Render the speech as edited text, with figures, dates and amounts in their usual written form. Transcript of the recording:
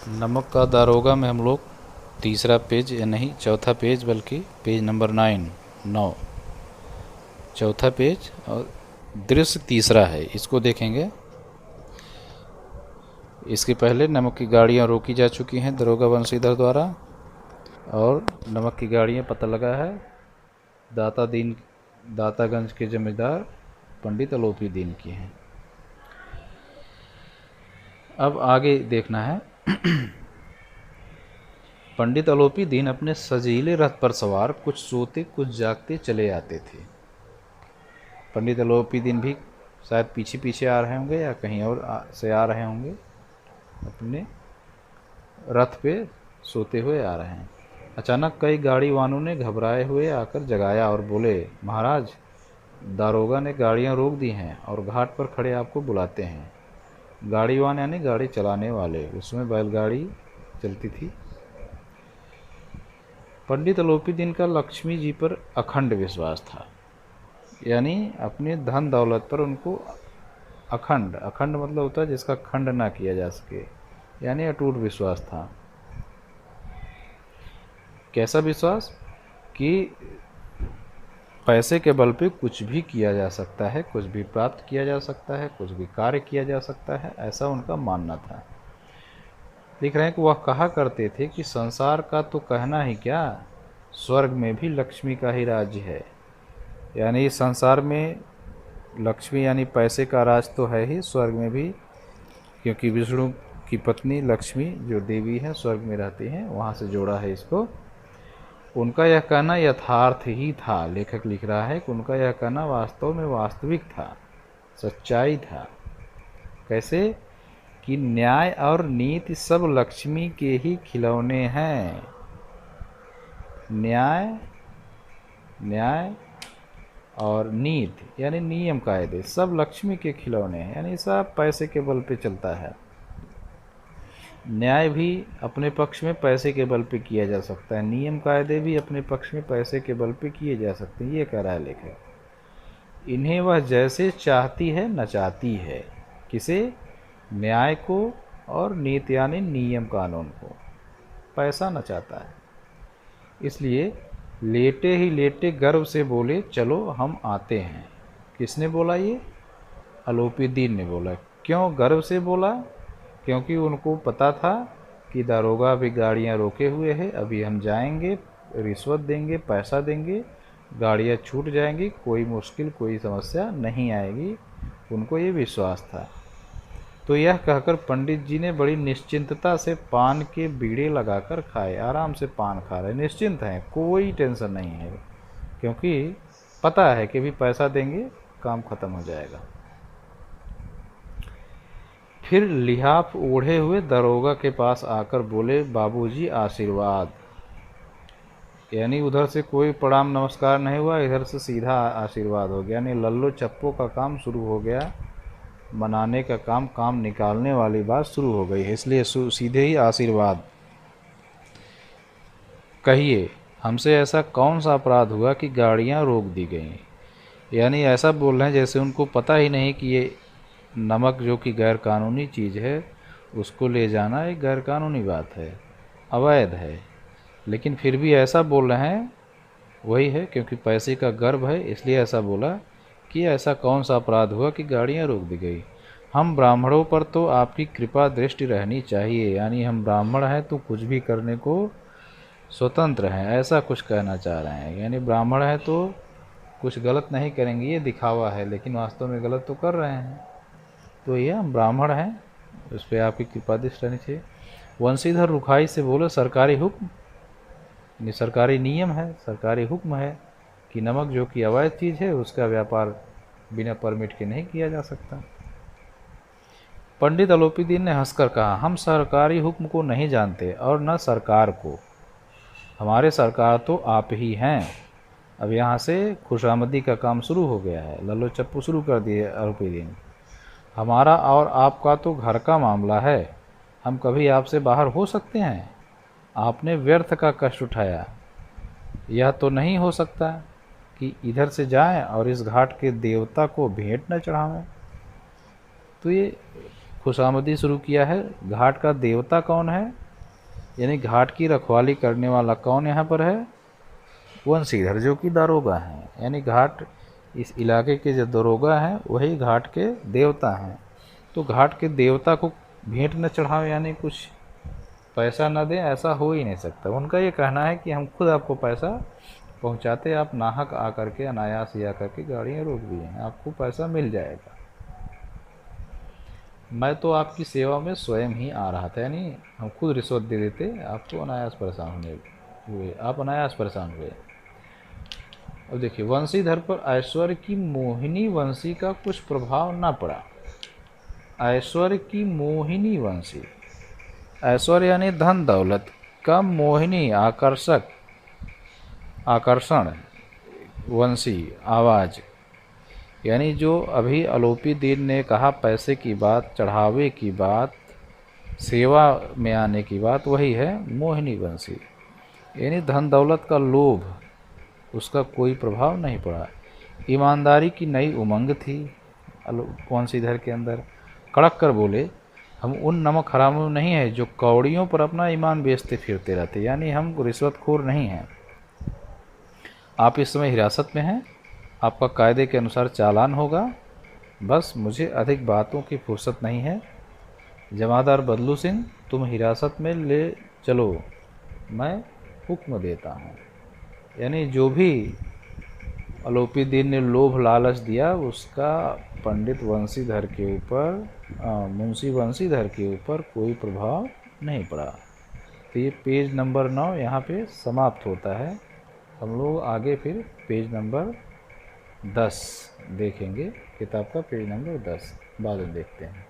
नमक का दारोगा में हम लोग तीसरा पेज, या नहीं चौथा पेज, बल्कि पेज नंबर 9 चौथा पेज और दृश्य तीसरा है, इसको देखेंगे। इसके पहले नमक की गाड़ियाँ रोकी जा चुकी हैं दरोगा बंशीधर द्वारा, और नमक की गाड़ियाँ पता लगा है दातागंज के जमींदार पंडित अलोपी दीन की हैं। अब आगे देखना है। पंडित अलोपी दीन अपने सजीले रथ पर सवार कुछ सोते कुछ जागते चले आते थे। पंडित अलोपी दीन भी शायद पीछे पीछे आ रहे होंगे या कहीं और से आ रहे होंगे, अपने रथ पे सोते हुए आ रहे हैं। अचानक कई गाड़ी वालों ने घबराए हुए आकर जगाया और बोले, महाराज, दारोगा ने गाड़ियां रोक दी हैं और घाट पर खड़े आपको बुलाते हैं। गाड़ीवान यानी गाड़ी चलाने वाले, उसमें बैलगाड़ी चलती थी। पंडित अलोपी दीन का लक्ष्मी जी पर अखंड विश्वास था, यानी अपने धन दौलत पर उनको अखंड मतलब होता है जिसका खंड ना किया जा सके, यानी अटूट विश्वास था। कैसा विश्वास? कि पैसे के बल पे कुछ भी किया जा सकता है, कुछ भी प्राप्त किया जा सकता है, कुछ भी कार्य किया जा सकता है, ऐसा उनका मानना था। लिख रहे हैं कि वह कहा करते थे कि संसार का तो कहना ही क्या, स्वर्ग में भी लक्ष्मी का ही राज्य है। यानी संसार में लक्ष्मी यानी पैसे का राज तो है ही, स्वर्ग में भी, क्योंकि विष्णु की पत्नी लक्ष्मी जो देवी है स्वर्ग में रहती हैं, वहाँ से जोड़ा है इसको। उनका यह कहना यथार्थ ही था। लेखक लिख रहा है कि उनका यह कहना वास्तव में वास्तविक था, सच्चाई था। कैसे? कि न्याय और नीति सब लक्ष्मी के ही खिलौने हैं। न्याय और नीति यानी नियम कायदे सब लक्ष्मी के खिलौने हैं, यानी सब पैसे के बल पे चलता है। न्याय भी अपने पक्ष में पैसे के बल पे किया जा सकता है, नियम कायदे भी अपने पक्ष में पैसे के बल पे किए जा सकते हैं, ये कह रहा है लेखक। इन्हें वह जैसे चाहती है नचाती है। किसे? न्याय को और नीति यानी नियम कानून को पैसा नचाता है। इसलिए लेटे ही लेटे गर्व से बोले, चलो हम आते हैं। किसने बोला ये? अलोपी दीन ने बोला। क्यों गर्व से बोला? क्योंकि उनको पता था कि दारोगा भी गाड़ियां रोके हुए हैं, अभी हम जाएंगे, रिश्वत देंगे, पैसा देंगे, गाड़ियां छूट जाएंगी, कोई मुश्किल कोई समस्या नहीं आएगी। उनको ये विश्वास था। तो यह कहकर पंडित जी ने बड़ी निश्चिंतता से पान के बीड़े लगाकर खाए। आराम से पान खा रहे, निश्चिंत हैं, कोई टेंशन नहीं है, क्योंकि पता है कि भी पैसा देंगे काम खत्म हो जाएगा। फिर लिहाफ ओढ़े हुए दरोगा के पास आकर बोले, बाबूजी आशीर्वाद। यानी उधर से कोई प्रणाम नमस्कार नहीं हुआ, इधर से सीधा आशीर्वाद हो गया, यानी लल्लो चप्पो का काम शुरू हो गया, मनाने का काम निकालने वाली बात शुरू हो गई है, इसलिए सीधे ही आशीर्वाद। कहिए, हमसे ऐसा कौन सा अपराध हुआ कि गाड़ियां रोक दी गई? यानी ऐसा बोल रहे हैं जैसे उनको पता ही नहीं कि ये नमक जो कि गैर कानूनी चीज़ है, उसको ले जाना एक गैर कानूनी बात है, अवैध है, लेकिन फिर भी ऐसा बोल रहे हैं। वही है, क्योंकि पैसे का गर्व है, इसलिए ऐसा बोला कि ऐसा कौन सा अपराध हुआ कि गाड़ियां रोक दी गई। हम ब्राह्मणों पर तो आपकी कृपा दृष्टि रहनी चाहिए, यानी हम ब्राह्मण हैं तो कुछ भी करने को स्वतंत्र हैं, ऐसा कुछ कहना चाह रहे हैं। यानी ब्राह्मण है तो कुछ गलत नहीं करेंगे, ये दिखावा है, लेकिन वास्तव में गलत तो कर रहे हैं। तो ये हम ब्राह्मण हैं, उस पर आपकी कृपा दृष्टि रहनी चाहिए। वंशीधर रुखाई से बोले, सरकारी हुक्म, सरकारी नियम है, सरकारी हुक्म है कि नमक जो कि अवैध चीज़ है उसका व्यापार बिना परमिट के नहीं किया जा सकता। पंडित अलोपी दीन ने हंसकर कहा, हम सरकारी हुक्म को नहीं जानते और न सरकार को, हमारे सरकार तो आप ही हैं। अब यहाँ से खुशामदी का काम शुरू हो गया है, लल्लो चप्पू शुरू कर दिए अलोपी दीन। हमारा और आपका तो घर का मामला है, हम कभी आपसे बाहर हो सकते हैं? आपने व्यर्थ का कष्ट उठाया, यह तो नहीं हो सकता कि इधर से जाएं और इस घाट के देवता को भेंट न चढ़ावें। तो ये खुशामदी शुरू किया है। घाट का देवता कौन है, यानी घाट की रखवाली करने वाला कौन यहाँ पर है, वंशीधर जो कि दारोगा हैं, यानी घाट इस इलाके के जो दरोगा हैं वही घाट के देवता हैं। तो घाट के देवता को भेंट न चढ़ाओ यानी कुछ पैसा न दें, ऐसा हो ही नहीं सकता। उनका ये कहना है कि हम खुद आपको पैसा पहुंचाते, आप नाहक आकर के अनायास ही आकर के गाड़ियाँ रोक दिए हैं, आपको पैसा मिल जाएगा। मैं तो आपकी सेवा में स्वयं ही आ रहा था, यानी हम खुद रिश्वत दे देते, आपको अनायास परेशान होने हुए, आप अनायास परेशान हुए। अब देखिए, वंशीधर पर ऐश्वर्य की मोहिनी वंशी का कुछ प्रभाव न पड़ा। ऐश्वर्य की मोहिनी वंशी, ऐश्वर्य यानी धन दौलत का मोहिनी आकर्षक आकर्षण वंशी आवाज़, यानी जो अभी अलोपी दीन ने कहा पैसे की बात, चढ़ावे की बात, सेवा में आने की बात, वही है मोहिनी वंशी, यानी धन दौलत का लोभ, उसका कोई प्रभाव नहीं पड़ा। ईमानदारी की नई उमंग थी वंशीधर के अंदर। कड़क कर बोले, हम उन नमक हरामों नहीं है जो कौड़ियों पर अपना ईमान बेचते फिरते रहते, यानी हम रिश्वतखोर नहीं हैं। आप इस समय हिरासत में हैं, आपका कायदे के अनुसार चालान होगा, बस मुझे अधिक बातों की फुर्सत नहीं है। जमादार बदलू सिंह, तुम हिरासत में ले चलो, मैं हुक्म देता हूँ। यानी जो भी अलोपी दीन ने लोभ लालच दिया उसका पंडित वंशीधर के ऊपर, मुंशी वंशीधर के ऊपर कोई प्रभाव नहीं पड़ा। तो ये पेज नंबर 9 यहाँ पे समाप्त होता है। हम लोग आगे फिर पेज नंबर 10 देखेंगे, किताब का पेज नंबर 10 बाद में देखते हैं।